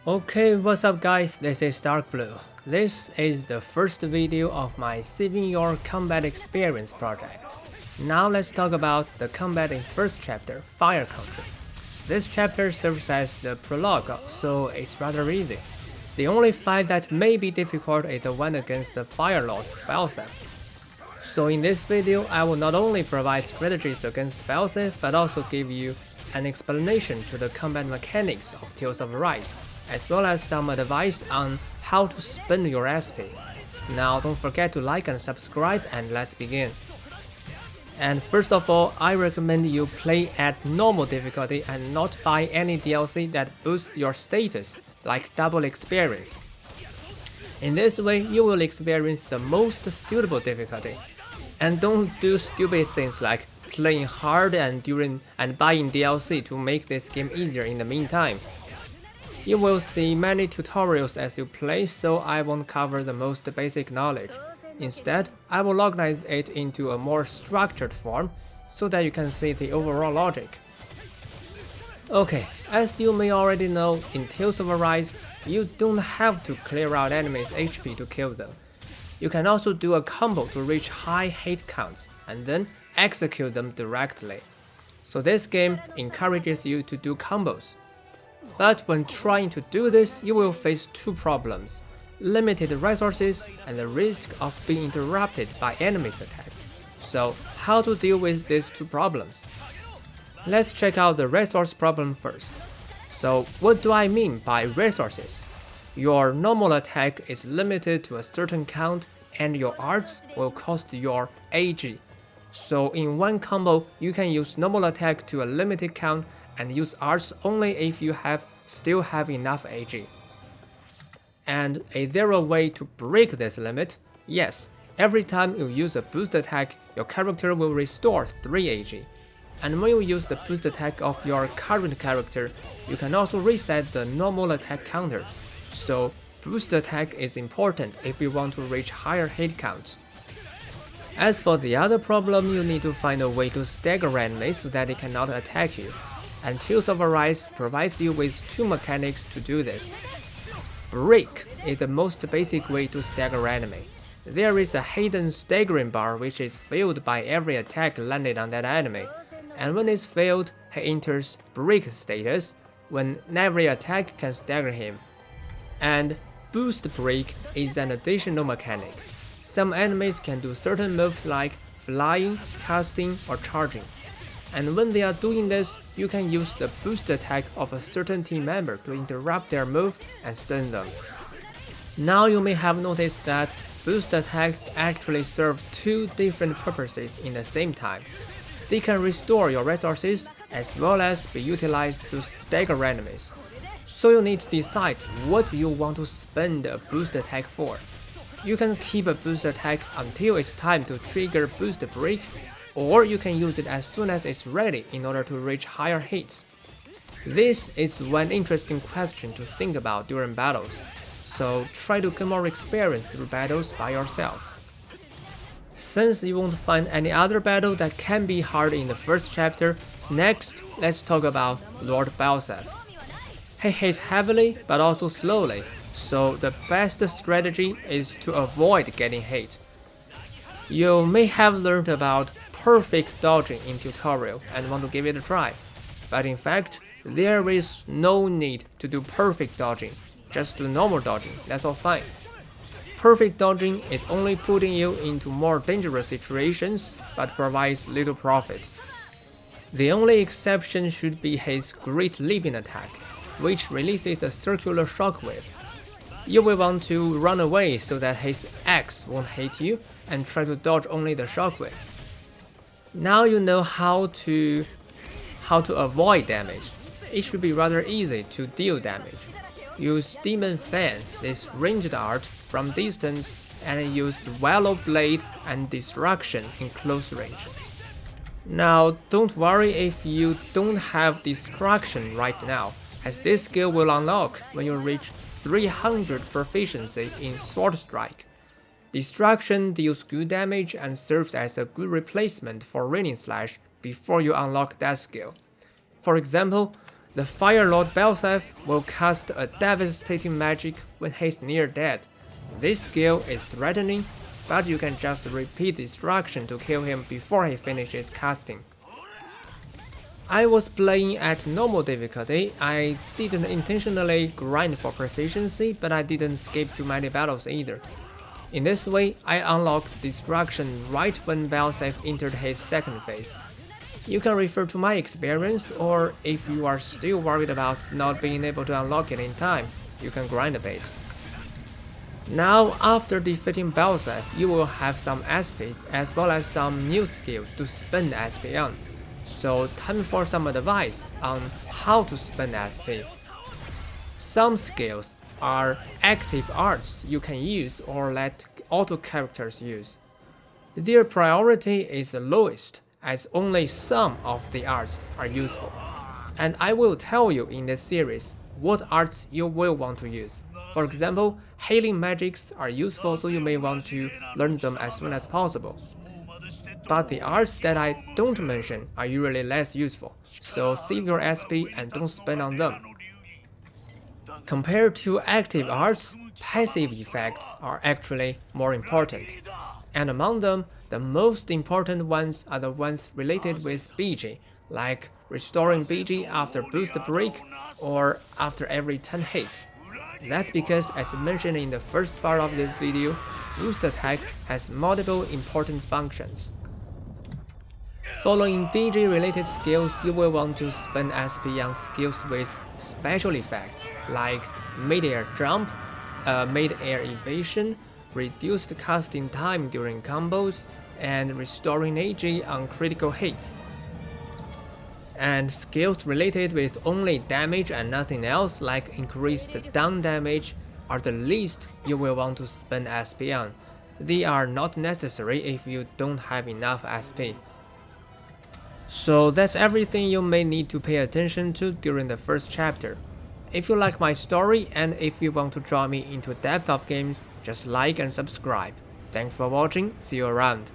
Okay, what's up guys, this is Darkbblue. This is the first video of my Saving Your Combat Experience project. Now let's talk about the combat in first chapter, Fire Country. This chapter serves as the prologue, so it's rather easy. The only fight that may be difficult is the one against the Fire Lord, Balseph. So in this video, I will not only provide strategies against Balseph, but also give you an explanation to the combat mechanics of Tales of Arise, as well as some advice on how to spend your SP. Now don't forget to like and subscribe, and let's begin. And first of all, I recommend you play at normal difficulty and not buy any DLC that boosts your status, like double experience. In this way, you will experience the most suitable difficulty. And don't do stupid things like playing hard and buying DLC to make this game easier in the meantime. You will see many tutorials as you play, so I won't cover the most basic knowledge. Instead, I will organize it into a more structured form so that you can see the overall logic. Okay, as you may already know, in Tales of Arise, you don't have to clear out enemies' HP to kill them. You can also do a combo to reach high hit counts and then execute them directly. So this game encourages you to do combos. But when trying to do this, you will face two problems: limited resources and the risk of being interrupted by enemies' attack. So how to deal with these two problems? Let's check out the resource problem first. So what do I mean by resources? Your normal attack is limited to a certain count and your arts will cost your AG. So in one combo, you can use normal attack to a limited count and use arts only if you still have enough AG. And is there a way to break this limit? Yes, every time you use a boost attack, your character will restore 3 AG. And when you use the boost attack of your current character, you can also reset the normal attack counter. So boost attack is important if you want to reach higher hit counts. As for the other problem, you need to find a way to stagger enemies so that they cannot attack you. And Tales of Arise provides you with two mechanics to do this. Break is the most basic way to stagger enemy. There is a hidden staggering bar which is filled by every attack landed on that enemy, and when it's filled, he enters break status, when every attack can stagger him. And boost break is an additional mechanic. Some enemies can do certain moves like flying, casting, or charging. And when they are doing this, you can use the boost attack of a certain team member to interrupt their move and stun them. Now you may have noticed that boost attacks actually serve two different purposes in the same time. They can restore your resources as well as be utilized to stagger enemies. So you need to decide what you want to spend a boost attack for. You can keep a boost attack until it's time to trigger boost break, or you can use it as soon as it's ready in order to reach higher hits. This is one interesting question to think about during battles, so try to get more experience through battles by yourself. Since you won't find any other battle that can be hard in the first chapter, next let's talk about Lord Balseph. He hits heavily but also slowly, so the best strategy is to avoid getting hit. You may have learned about perfect dodging in tutorial and want to give it a try, but in fact, there is no need to do perfect dodging, just do normal dodging, that's all fine. Perfect dodging is only putting you into more dangerous situations, but provides little profit. The only exception should be his Great Leaping attack, which releases a circular shockwave. You will want to run away so that his axe won't hit you, and try to dodge only the shockwave. Now you know how to avoid damage. It should be rather easy to deal damage. Use Demon Fan, this ranged art, from distance, and use Wallow Blade and Destruction in close range. Now don't worry if you don't have Destruction right now, as this skill will unlock when you reach 300 proficiency in Sword Strike. Destruction deals good damage and serves as a good replacement for Raining Slash before you unlock that skill. For example, The Fire Lord Balseph will cast a devastating magic when he's near dead. This skill is threatening, but you can just repeat the instruction to kill him before he finishes casting. I was playing at normal difficulty. I didn't intentionally grind for proficiency, but I didn't skip too many battles either. In this way, I unlocked Destruction right when Balseph entered his second phase. You can refer to my experience, or if you are still worried about not being able to unlock it in time, you can grind a bit. Now, after defeating Balseph, you will have some SP as well as some new skills to spend SP on. So time for some advice on how to spend SP. Some skills are active arts you can use or let auto characters use. Their priority is the lowest, as only some of the arts are useful. And I will tell you in this series what arts you will want to use. For example, healing magics are useful, so you may want to learn them as soon as possible. But the arts that I don't mention are usually less useful, so save your SP and don't spend on them. Compared to active arts, passive effects are actually more important. And among them, the most important ones are the ones related with BG, like restoring BG after boost break or after every 10 hits. That's because, as mentioned in the first part of this video, boost attack has multiple important functions. Following BG related skills, you will want to spend SP on skills with special effects like mid-air jump, mid-air evasion, reduced casting time during combos, and restoring AG on critical hits. And skills related with only damage and nothing else, like increased down damage, are the least you will want to spend SP on. They are not necessary if you don't have enough SP. So that's everything you may need to pay attention to during the first chapter. If you like my story and if you want to draw me into depth of games, just like and subscribe. Thanks for watching, see you around.